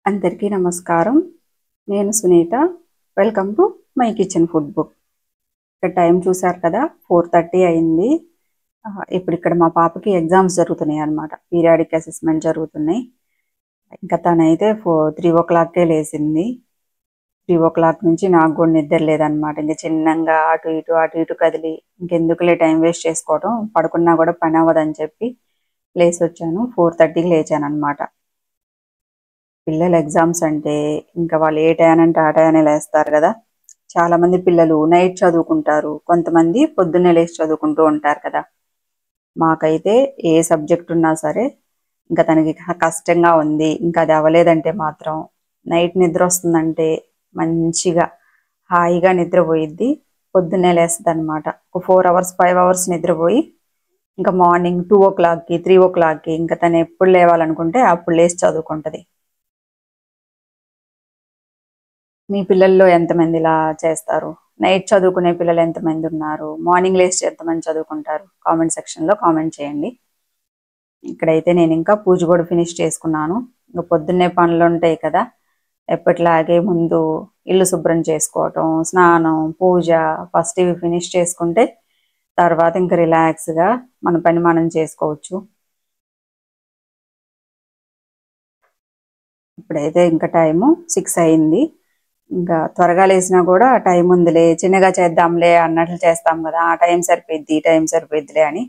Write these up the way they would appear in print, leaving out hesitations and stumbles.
అందరికీ నమస్కారం. నేను Sunitha. Welcome to my kitchen food book. ఇక్కడ టైం చూసారు కదా, 4:30 అయింది. ఇప్పుడు ఇక్కడ మా పాపకి ఎగ్జామ్స్ జరుగుతున్నాయి అన్నమాట. పీరియాడిక్ అసెస్మెంట్ జరుగుతున్నాయి. ఇంకా తనైతే 3 o'clockకే లేచింది. 3 o'clock నుంచి నాకు కూడా నిద్ర లేదనమాట. ఇంకా చిన్నంగా అటు ఇటు కదిలి ఇంకెందుకులే టైం వేస్ట్ చేసుకోవడం, పడుకున్నా కూడా పని అవ్వదని చెప్పి లేచి వచ్చాను. 4:30కి లేచాను అనమాట. పిల్లల ఎగ్జామ్స్ అంటే ఇంకా వాళ్ళు ఏ టయానంటే ఆ టయానే లేస్తారు కదా. చాలా మంది పిల్లలు నైట్ చదువుకుంటారు, కొంతమంది పొద్దున్నే లేచి చదువుకుంటూ ఉంటారు కదా. మాకైతే ఏ సబ్జెక్ట్ ఉన్నా సరే ఇంకా తనకి కష్టంగా ఉంది, ఇంకా అది అవ్వలేదంటే మాత్రం నైట్ నిద్ర వస్తుందంటే మంచిగా హాయిగా నిద్రపోయిద్ది. పొద్దున్నే లేస్తుంది అనమాట. ఒక 4 hours 5 hours నిద్రపోయి ఇంకా మార్నింగ్ 2 o'clockకి 3 o'clockకి ఇంకా తను ఎప్పుడు లేవాలనుకుంటే అప్పుడు లేచి చదువుకుంటది. మీ పిల్లల్లో ఎంతమంది ఇలా చేస్తారు? నైట్ చదువుకునే పిల్లలు ఎంతమంది ఉన్నారు? మార్నింగ్ లేచి ఎంతమంది చదువుకుంటారు? కామెంట్ సెక్షన్లో కామెంట్ చేయండి. ఇక్కడైతే నేను ఇంకా పూజ కూడా ఫినిష్ చేసుకున్నాను. ఇంకా పొద్దున్నే పనులు ఉంటాయి కదా, ఎప్పటిలాగే ముందు ఇల్లు శుభ్రం చేసుకోవటం, స్నానం, పూజ ఫస్ట్ ఇవి ఫినిష్ చేసుకుంటే తర్వాత ఇంకా రిలాక్స్గా మన పని మనం చేసుకోవచ్చు. ఇప్పుడైతే ఇంకా టైము 6 అయింది. ఇంకా త్వరగా లేసినా కూడా టైం ఉందిలే, చిన్నగా చేద్దాంలే అన్నట్లు చేస్తాం కదా, ఆ టైం సరిపోయిద్దిలే అని.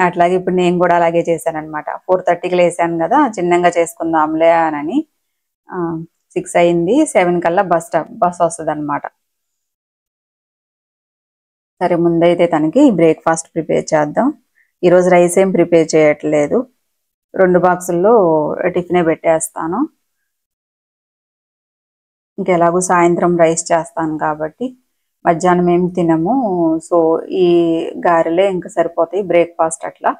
అట్లాగే ఇప్పుడు నేను కూడా అలాగే చేశాను అనమాట. 4:30కి లేసాను కదా, చిన్నగా చేసుకుందాంలే అని. 6 అయింది. 7 కల్లా బస్ వస్తుంది అనమాట. సరే, ముందైతే తనకి బ్రేక్ఫాస్ట్ ప్రిపేర్ చేద్దాం. ఈరోజు రైస్ ఏం ప్రిపేర్ చేయట్లేదు, 2 బాక్సుల్లో టిఫినే పెట్టేస్తాను. ఇంకెలాగో సాయంత్రం రైస్ చేస్తాను కాబట్టి మధ్యాహ్నం ఏం తినము. సో ఈ గారెలే ఇంకా సరిపోతాయి బ్రేక్ఫాస్ట్ అట్లా.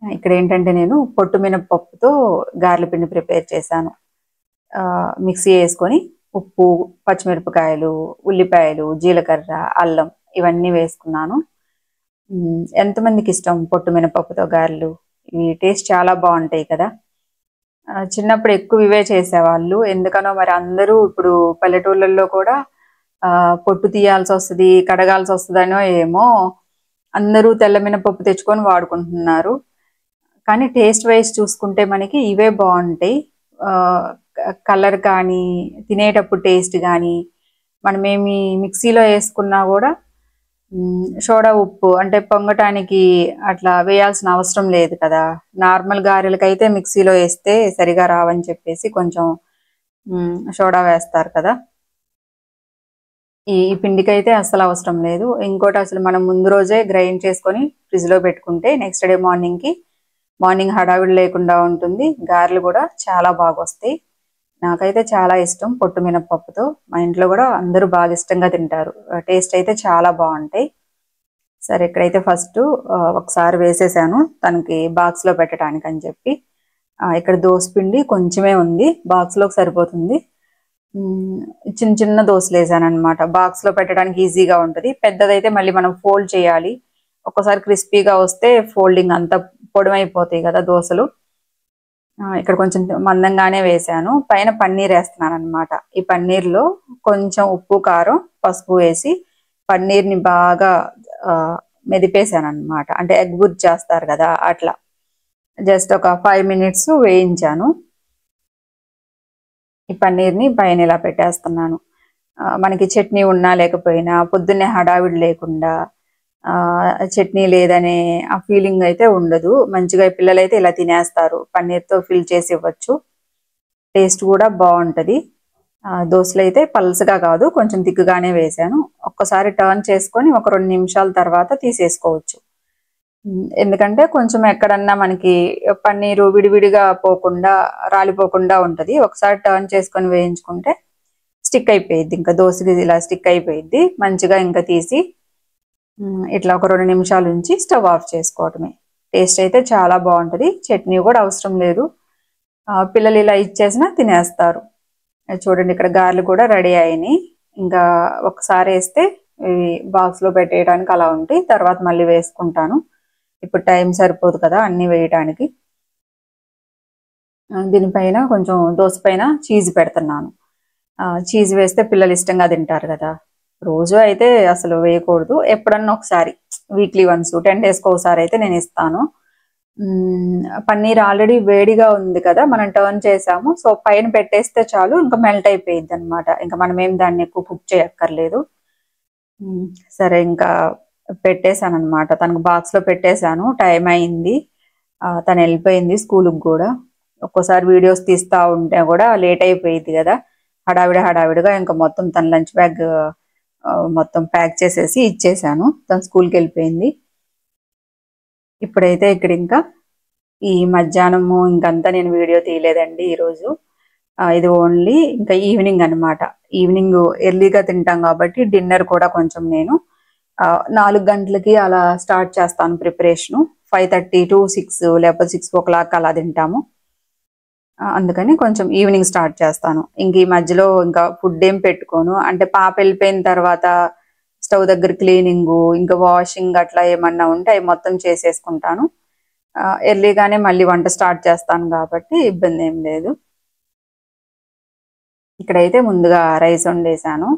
ఇక్కడ ఏంటంటే నేను పొట్టు మినపప్పుతో గారెల పిండి ప్రిపేర్ చేశాను. మిక్సీ వేసుకొని ఉప్పు, పచ్చిమిరపకాయలు, ఉల్లిపాయలు, జీలకర్ర, అల్లం ఇవన్నీ వేసుకున్నాను. ఎంతమందికి ఇష్టం పొట్టు మినపప్పుతో గారెలు? ఇవి టేస్ట్ చాలా బాగుంటాయి కదా. చిన్నప్పుడు ఎక్కువ ఇవే చేసేవాళ్ళు, ఎందుకనో మరి అందరూ ఇప్పుడు పల్లెటూళ్ళల్లో కూడా పొట్టు తీయాల్సి వస్తుంది, కడగాల్సి వస్తుందనో ఏమో అందరూ తెల్ల మినపప్పు తెచ్చుకొని వాడుకుంటున్నారు. కానీ టేస్ట్ వైజ్ చూసుకుంటే మనకి ఇవే బాగుంటాయి. కలర్ కానీ తినేటప్పుడు టేస్ట్ కానీ, మనమేమి మిక్సీలో వేసుకున్నా కూడా సోడా ఉప్పు అంటే పొంగటానికి అట్లా వేయాల్సిన అవసరం లేదు కదా. నార్మల్ గారెలకైతే మిక్సీలో వేస్తే సరిగా రావని చెప్పేసి కొంచెం సోడా వేస్తారు కదా. ఈ పిండికి అయితే అసలు అవసరం లేదు. ఇంకోటి, అసలు మనం ముందు రోజే గ్రైండ్ చేసుకొని ఫ్రిడ్జ్లో పెట్టుకుంటే నెక్స్ట్ డే మార్నింగ్ హడావిడి లేకుండా ఉంటుంది. గారెలు కూడా చాలా బాగా వస్తాయి. నాకైతే చాలా ఇష్టం పొట్టు మినపప్పుతో. మా ఇంట్లో కూడా అందరూ బాగా ఇష్టంగా తింటారు. టేస్ట్ అయితే చాలా బాగుంటాయి. సరే, ఇక్కడైతే ఫస్ట్ ఒకసారి వేసేసాను తనకి బాక్స్లో పెట్టడానికి అని చెప్పి. ఇక్కడ దోసపిండి కొంచెమే ఉంది, బాక్స్లోకి సరిపోతుంది. చిన్న చిన్న దోశలు వేసాను అనమాట. బాక్స్లో పెట్టడానికి ఈజీగా ఉంటుంది. పెద్దదైతే మళ్ళీ మనం ఫోల్డ్ చేయాలి. ఒక్కసారి క్రిస్పీగా వస్తే ఫోల్డింగ్ అంతా పొడమైపోతాయి కదా దోశలు. ఇక్కడ కొంచెం మందంగానే వేసాను. పైన పన్నీర్ వేస్తున్నాను అనమాట. ఈ పన్నీర్లో కొంచెం ఉప్పు, కారం, పసుపు వేసి పన్నీర్ని బాగా మెదిపేసాను అనమాట. అంటే ఎగ్ బుర్జీ చేస్తారు కదా అట్లా. జస్ట్ ఒక 5 minutes వేయించాను. ఈ పన్నీర్ని పైన ఇలా పెట్టేస్తున్నాను. మనకి చట్నీ ఉన్నా లేకపోయినా పొద్దున్నే హడావిడి లేకుండా చట్నీ లేదనే ఆ ఫీలింగ్ అయితే ఉండదు. మంచిగా పిల్లలైతే ఇలా తినేస్తారు. పన్నీర్తో ఫిల్ చేసి ఇవ్వచ్చు. టేస్ట్ కూడా బాగుంటుంది. దోశలు అయితే పల్సగా కాదు, కొంచెం తిక్కుగానే వేసాను. ఒక్కసారి టర్న్ చేసుకొని ఒక 2 నిమిషాల తర్వాత తీసేసుకోవచ్చు. ఎందుకంటే కొంచెం ఎక్కడన్నా మనకి పన్నీరు విడివిడిగా పోకుండా, రాలిపోకుండా ఉంటుంది. ఒకసారి టర్న్ చేసుకొని వేయించుకుంటే స్టిక్ అయిపోయిద్ది, ఇంకా దోశకి ఇలా స్టిక్ అయిపోయిద్ది. మంచిగా ఇంకా తీసి ఇట్లా ఒక 2 నిమిషాల నుంచి స్టవ్ ఆఫ్ చేసుకోవటమే. టేస్ట్ అయితే చాలా బాగుంటుంది. చట్నీ కూడా అవసరం లేదు. పిల్లలు ఇలా ఇచ్చేసినా తినేస్తారు. చూడండి, ఇక్కడ గారెలు కూడా రెడీ అయినాయి. ఇంకా ఒకసారి వేస్తే ఇవి బాక్స్లో పెట్టేయడానికి అలా ఉంటాయి, తర్వాత మళ్ళీ వేసుకుంటాను. ఇప్పుడు టైం సరిపోదు కదా అన్నీ వేయటానికి. దీనిపైన కొంచెం దోస పైన చీజ్ పెడుతున్నాను. చీజ్ వేస్తే పిల్లలు ఇష్టంగా తింటారు కదా. రోజు అయితే అసలు వేయకూడదు, ఎప్పుడన్నా ఒకసారి వీక్లీ వన్స్ 10 డేస్కి ఒకసారి అయితే నేను ఇస్తాను. పన్నీర్ ఆల్రెడీ వేడిగా ఉంది కదా, మనం టర్న్ చేసాము, సో పైన పెట్టేస్తే చాలు, ఇంకా మెల్ట్ అయిపోయింది అనమాట. ఇంకా మనం ఏం దాన్ని ఎక్కువ కుక్ చేయక్కర్లేదు. సరే ఇంకా పెట్టేశాను అనమాట, తనకు బాక్స్లో పెట్టేశాను. టైం అయింది, తను వెళ్ళిపోయింది స్కూల్కి కూడా. ఒక్కోసారి వీడియోస్ తీస్తూ ఉంటే కూడా లేట్ అయిపోయింది కదా, హడావిడిగా ఇంకా మొత్తం తన లంచ్ బ్యాగ్ మొత్తం ప్యాక్ చేసేసి ఇచ్చేసాను. తను స్కూల్కి వెళ్ళిపోయింది. ఇప్పుడైతే ఇక్కడ ఇంకా ఈ మధ్యాహ్నము ఇంకంతా నేను వీడియో తీయలేదండి ఈరోజు. ఇది ఓన్లీ ఇంకా ఈవినింగ్ అనమాట. ఈవినింగ్ ఎర్లీగా తింటాం కాబట్టి డిన్నర్ కూడా కొంచెం నేను 4 గంటలకి అలా స్టార్ట్ చేస్తాను ప్రిపరేషను. 5:30 to 6 లేకపోతే 6 o'clock అలా తింటాము. అందుకని కొంచెం ఈవినింగ్ స్టార్ట్ చేస్తాను. ఇంక ఈ మధ్యలో ఇంకా ఫుడ్ ఏం పెట్టుకోను. అంటే పాప వెళ్ళిపోయిన తర్వాత స్టవ్ దగ్గర క్లీనింగు, ఇంకా వాషింగ్ అట్లా ఏమన్నా ఉంటే అవి మొత్తం చేసేసుకుంటాను. ఎర్లీగానే మళ్ళీ వంట స్టార్ట్ చేస్తాను కాబట్టి ఇబ్బంది ఏం లేదు. ఇక్కడైతే ముందుగా రైస్ వండేసాను,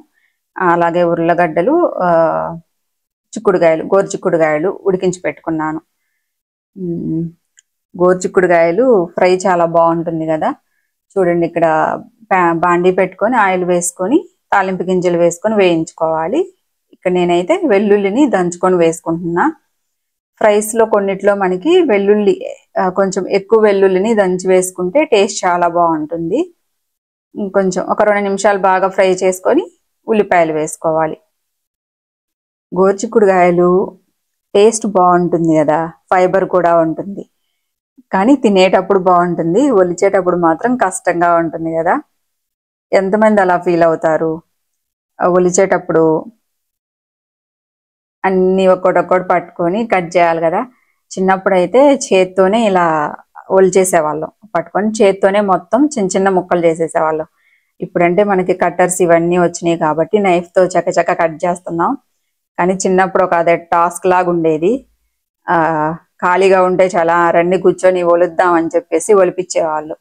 అలాగే ఉర్లగడ్డలు, గోరుచిక్కుడుగాయలు ఉడికించి పెట్టుకున్నాను. గోరుచిక్కుడుగాయలు ఫ్రై చాలా బాగుంటుంది కదా. చూడండి, ఇక్కడ బాండీ పెట్టుకొని ఆయిల్ వేసుకొని తాలింపు గింజలు వేసుకొని వేయించుకోవాలి. ఇక్కడ నేనైతే వెల్లుల్లిని దంచుకొని వేసుకుంటున్నా. ఫ్రైస్లో కొన్నిట్లో మనకి వెల్లుల్లి కొంచెం ఎక్కువ వెల్లుల్లిని దంచి వేసుకుంటే టేస్ట్ చాలా బాగుంటుంది. ఇంకొంచెం ఒక 2 నిమిషాలు బాగా ఫ్రై చేసుకొని ఉల్లిపాయలు వేసుకోవాలి. గోరుచిక్కుడుగాయలు టేస్ట్ బాగుంటుంది కదా, ఫైబర్ కూడా ఉంటుంది, కానీ తినేటప్పుడు బాగుంటుంది, ఒలిచేటప్పుడు మాత్రం కష్టంగా ఉంటుంది కదా. ఎంతమంది అలా ఫీల్ అవుతారు? ఒలిచేటప్పుడు అన్నీ ఒక్కొక్కటి పట్టుకొని కట్ చేయాలి కదా. చిన్నప్పుడు అయితే చేత్తోనే ఇలా ఒలిచేసేవాళ్ళం, పట్టుకొని చేత్తోనే మొత్తం చిన్న చిన్న ముక్కలు చేసేసేవాళ్ళం. ఇప్పుడంటే మనకి కట్టర్స్ ఇవన్నీ వచ్చినాయి కాబట్టి నైఫ్తో చకచక కట్ చేస్తున్నాం. కానీ చిన్నప్పుడు ఒక అదే టాస్క్ లాగా ఉండేది. ఖాళీగా ఉంటే చాలా రండి కూర్చొని ఒలుద్దాం అని చెప్పేసి ఒలిపించేవాళ్ళు.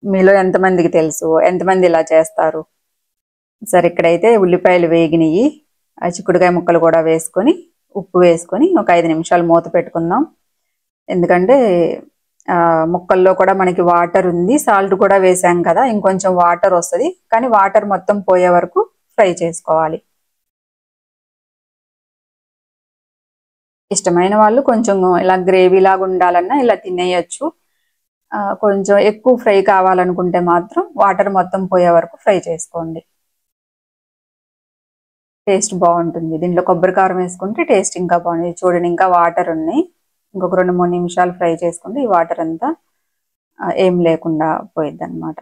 మీలో ఎంతమందికి తెలుసు, ఎంతమంది ఇలా చేస్తారు? సరే, ఇక్కడైతే ఉల్లిపాయలు వేగినాయి, చిక్కుడుకాయ ముక్కలు కూడా వేసుకొని ఉప్పు వేసుకొని ఒక 5 నిమిషాలు మూత పెట్టుకుందాం. ఎందుకంటే ముక్కల్లో కూడా మనకి వాటర్ ఉంది, సాల్ట్ కూడా వేసాం కదా, ఇంకొంచెం వాటర్ వస్తుంది, కానీ వాటర్ మొత్తం పోయే వరకు ఫ్రై చేసుకోవాలి. ఇష్టమైన వాళ్ళు కొంచెం ఇలా గ్రేవీ లాగా ఉండాలన్నా ఇలా తినేయచ్చు. కొంచెం ఎక్కువ ఫ్రై కావాలనుకుంటే మాత్రం వాటర్ మొత్తం పోయే వరకు ఫ్రై చేసుకోండి, టేస్ట్ బాగుంటుంది. దీంట్లో కొబ్బరి కారం వేసుకుంటే టేస్ట్ ఇంకా బాగుంటుంది. చూడండి, ఇంకా వాటర్ ఉన్నాయి, ఇంకొక 2-3 నిమిషాలు ఫ్రై చేసుకుంటే ఈ వాటర్ అంతా ఏం లేకుండా పోయిద్ది అనమాట.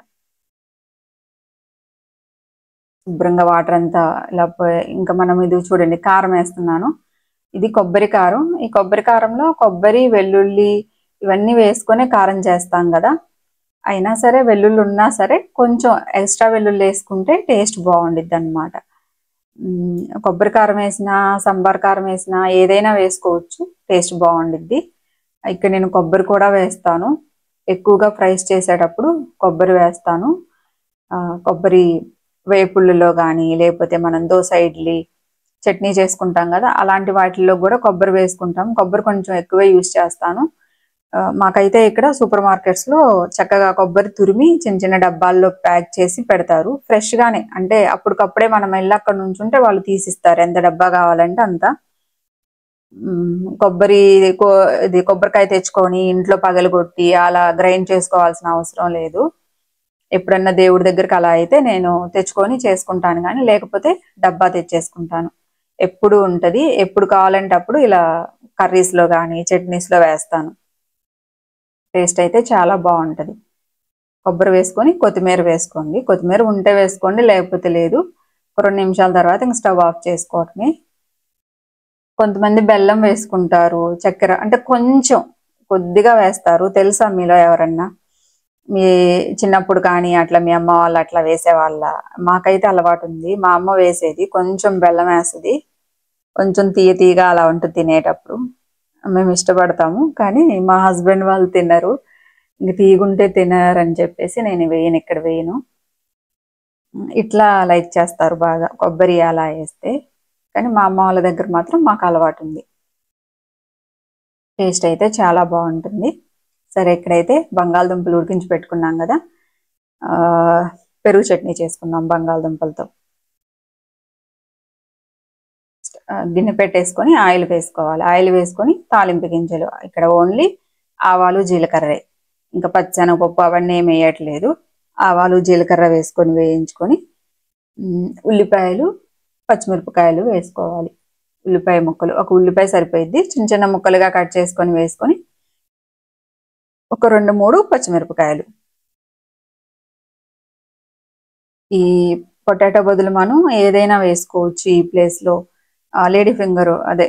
శుభ్రంగా వాటర్ అంతా ఇలా పోయి ఇంకా మనం ఇది చూడండి, కారం వేస్తున్నాను. ఇది కొబ్బరి కారం. ఈ కొబ్బరి కారంలో కొబ్బరి, వెల్లుల్లి ఇవన్నీ వేసుకొని కారం చేస్తాం కదా. అయినా సరే వెల్లుల్లి ఉన్నా సరే కొంచెం ఎక్స్ట్రా వెల్లుల్లి వేసుకుంటే టేస్ట్ బాగుండిద్ది అనమాట. కొబ్బరి కారం వేసినా, సాంబార్ కారం వేసినా ఏదైనా వేసుకోవచ్చు, టేస్ట్ బాగుండిద్ది. ఇక్కడ నేను కొబ్బరి కూడా వేస్తాను, ఎక్కువగా ఫ్రైస్ చేసేటప్పుడు కొబ్బరి వేస్తాను. కొబ్బరి వేపుళ్ళలో కానీ లేకపోతే మనం దోస, ఇడ్లీ, చట్నీ చేసుకుంటాం కదా, అలాంటి వాటిల్లో కూడా కొబ్బరి వేసుకుంటాం. కొబ్బరి కొంచెం ఎక్కువే యూజ్ చేస్తాను. మాకైతే ఇక్కడ సూపర్ మార్కెట్స్లో చక్కగా కొబ్బరి తురిమి చిన్న చిన్న డబ్బాల్లో ప్యాక్ చేసి పెడతారు ఫ్రెష్గానే. అంటే అప్పటికప్పుడే మనం వెళ్ళి అక్కడ నుంచి ఉంటే వాళ్ళు తీసిస్తారు, ఎంత డబ్బా కావాలంటే అంత. కొబ్బరికాయ తెచ్చుకొని ఇంట్లో పగలగొట్టి అలా గ్రైండ్ చేసుకోవాల్సిన అవసరం లేదు. ఎప్పుడన్నా దేవుడి దగ్గరికి అలా అయితే నేను తెచ్చుకొని చేసుకుంటాను, కానీ లేకపోతే డబ్బా తెచ్చేసుకుంటాను. ఎప్పుడు ఉంటుంది, ఎప్పుడు కావాలంటే అప్పుడు ఇలా కర్రీస్లో కానీ చట్నీస్లో వేస్తాను. టేస్ట్ అయితే చాలా బాగుంటుంది. కొబ్బరి వేసుకొని కొత్తిమీర వేసుకోండి, కొత్తిమీర ఉంటే వేసుకోండి, లేకపోతే లేదు. 2 నిమిషాల తర్వాత ఇంక స్టవ్ ఆఫ్ చేసుకోవటమే. కొంతమంది బెల్లం వేసుకుంటారు, చక్కెర అంటే కొంచెం కొద్దిగా వేస్తారు. తెలుసా మీలో ఎవరన్నా? మీ చిన్నప్పుడు కానీ అట్లా మీ అమ్మ వాళ్ళు అట్లా వేసేవాళ్ళ? మాకైతే అలవాటు ఉంది, మా అమ్మ వేసేది, కొంచెం బెల్లం వేస్తుంది, కొంచెం తీయగా అలా ఉంటుంది తినేటప్పుడు. మేము ఇష్టపడతాము, కానీ మా హస్బెండ్ వాళ్ళు తినరు. ఇంక తీగుంటే తినరని చెప్పేసి నేను వేయను, ఇక్కడ వేయను. ఇట్లా లైక్ చేస్తారు బాగా, కొబ్బరి అలా వేస్తే. కానీ మా అమ్మ వాళ్ళ దగ్గర మాత్రం మాకు అలవాటు ఉంది. టేస్ట్ అయితే చాలా బాగుంటుంది. సరే, ఇక్కడైతే బంగాళదుంపలు ఉడికించి పెట్టుకున్నాం కదా, పెరుగు చట్నీ చేసుకుందాం బంగాళదుంపలతో. గిన్నె పెట్టేసుకొని ఆయిల్ వేసుకోవాలి. ఆయిల్ వేసుకొని తాలింపు గింజలు, ఇక్కడ ఓన్లీ ఆవాలు జీలకర్రే, ఇంకా పచ్చెనగపప్పు అవన్నీ ఏమి వేయట్లేదు. ఆవాలు జీలకర్ర వేసుకొని వేయించుకొని ఉల్లిపాయలు పచ్చిమిరపకాయలు వేసుకోవాలి. ఉల్లిపాయ ముక్కలు, ఒక ఉల్లిపాయ సరిపోయిద్ది, చిన్న చిన్న ముక్కలుగా కట్ చేసుకొని వేసుకొని ఒక 2-3 పచ్చిమిరపకాయలు. ఈ పొటాటో బదులు మనం ఏదైనా వేసుకోవచ్చు ఈ ప్లేస్లో. లేడీ ఫింగర్ అదే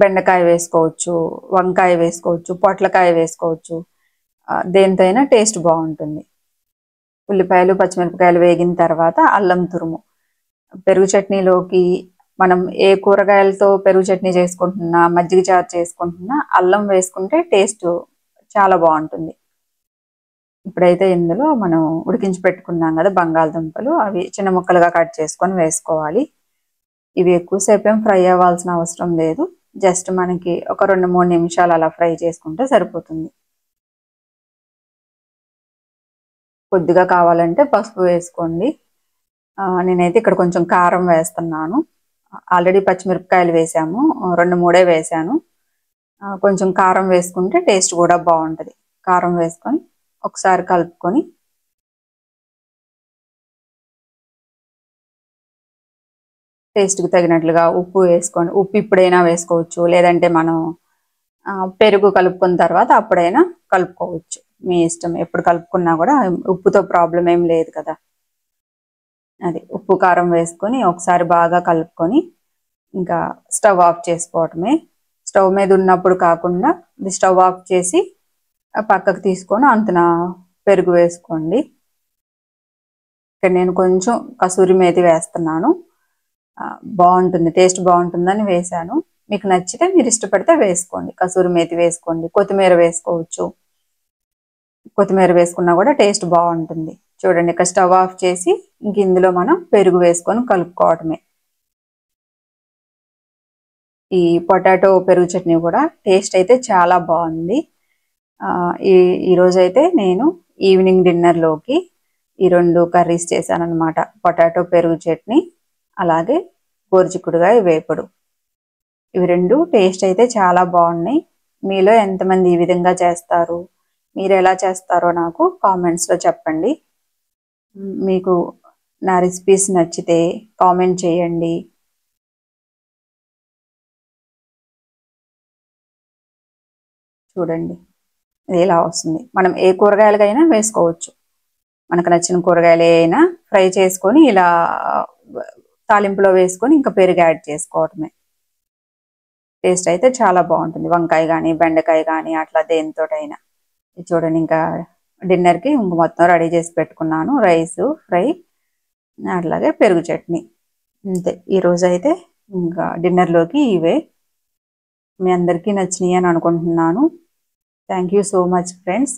బెండకాయ వేసుకోవచ్చు, వంకాయ వేసుకోవచ్చు, పొట్లకాయ వేసుకోవచ్చు, దేనితో అయినా టేస్ట్ బాగుంటుంది. ఉల్లిపాయలు పచ్చిమిరపకాయలు వేగిన తర్వాత అల్లం తురుము. పెరుగు చట్నీలోకి మనం ఏ కూరగాయలతో పెరుగు చట్నీ చేసుకుంటున్నా, మజ్జిగ చారు చేసుకుంటున్నా అల్లం వేసుకుంటే టేస్ట్ చాలా బాగుంటుంది. ఇప్పుడైతే ఇందులో మనం ఉడికించి పెట్టుకున్నాం కదా బంగాళదుంపలు, అవి చిన్న ముక్కలుగా కట్ చేసుకొని వేసుకోవాలి. ఇవి ఎక్కువసేపు ఏం ఫ్రై అవ్వాల్సిన అవసరం లేదు, జస్ట్ మనకి ఒక 2-3 నిమిషాలు అలా ఫ్రై చేసుకుంటే సరిపోతుంది. కొద్దిగా కావాలంటే పసుపు వేసుకోండి. నేనైతే ఇక్కడ కొంచెం కారం వేస్తున్నాను. ఆల్రెడీ పచ్చిమిరపకాయలు వేసాము, 2-3 వేసాను. కొంచెం కారం వేసుకుంటే టేస్ట్ కూడా బాగుంటుంది. కారం వేసుకొని ఒకసారి కలుపుకొని టేస్ట్కి తగినట్లుగా ఉప్పు వేసుకోండి. ఉప్పు ఇప్పుడైనా వేసుకోవచ్చు, లేదంటే మనం పెరుగు కలుపుకున్న తర్వాత అప్పుడైనా కలుపుకోవచ్చు, మీ ఇష్టం. ఎప్పుడు కలుపుకున్నా కూడా ఉప్పుతో ప్రాబ్లం ఏం లేదు కదా. అది ఉప్పు కారం వేసుకొని ఒకసారి బాగా కలుపుకొని ఇంకా స్టవ్ ఆఫ్ చేసుకోవటమే. స్టవ్ మీద ఉన్నప్పుడు కాకుండా స్టవ్ ఆఫ్ చేసి పక్కకు తీసుకొని అంతన పెరుగు వేసుకోండి. ఇక్కడ నేను కొంచెం కసూరి మేతి వేస్తున్నాను, బాగుంటుంది, టేస్ట్ బాగుంటుందని వేసాను. మీకు నచ్చితే మీరు ఇష్టపడితే వేసుకోండి, కసూరి మేతి వేసుకోండి, కొత్తిమీర వేసుకోవచ్చు. కొత్తిమీర వేసుకున్నా కూడా టేస్ట్ బాగుంటుంది. చూడండి, ఇక్కడ స్టవ్ ఆఫ్ చేసి ఇంక ఇందులో మనం పెరుగు వేసుకొని కలుపుకోవటమే. ఈ పొటాటో పెరుగు చట్నీ కూడా టేస్ట్ అయితే చాలా బాగుంది. ఈరోజు అయితే నేను ఈవినింగ్ డిన్నర్లోకి ఈ 2 కర్రీస్ చేశాను అనమాట. పొటాటో పెరుగు చట్నీ, అలాగే గోరుచిక్కుడుకాయ వేపుడు. ఇవి 2 టేస్ట్ అయితే చాలా బాగున్నాయి. మీలో ఎంతమంది ఈ విధంగా చేస్తారు, మీరు ఎలా చేస్తారో నాకు కామెంట్స్లో చెప్పండి. మీకు నా రెసిపీస్ నచ్చితే కామెంట్ చేయండి. చూడండి, ఇది ఇలా వస్తుంది. మనం ఏ కూరగాయలకైనా వేసుకోవచ్చు, మనకు నచ్చిన కూరగాయలు అయినా ఫ్రై చేసుకొని ఇలా తాలింపులో వేసుకొని ఇంకా పెరుగు యాడ్ చేసుకోవటమే. టేస్ట్ అయితే చాలా బాగుంటుంది, వంకాయ కానీ బెండకాయ కానీ అట్లా దేనితోటైనా. చూడండి, ఇంకా డిన్నర్కి ఇంక మొత్తం రెడీ చేసి పెట్టుకున్నాను, రైస్ ఫ్రై అట్లాగే పెరుగు చట్నీ. అంతే, ఈరోజు అయితే ఇంకా డిన్నర్లోకి ఇవే. మీ అందరికీ నచ్చినాయి అని అనుకుంటున్నాను. Thank you so much friends.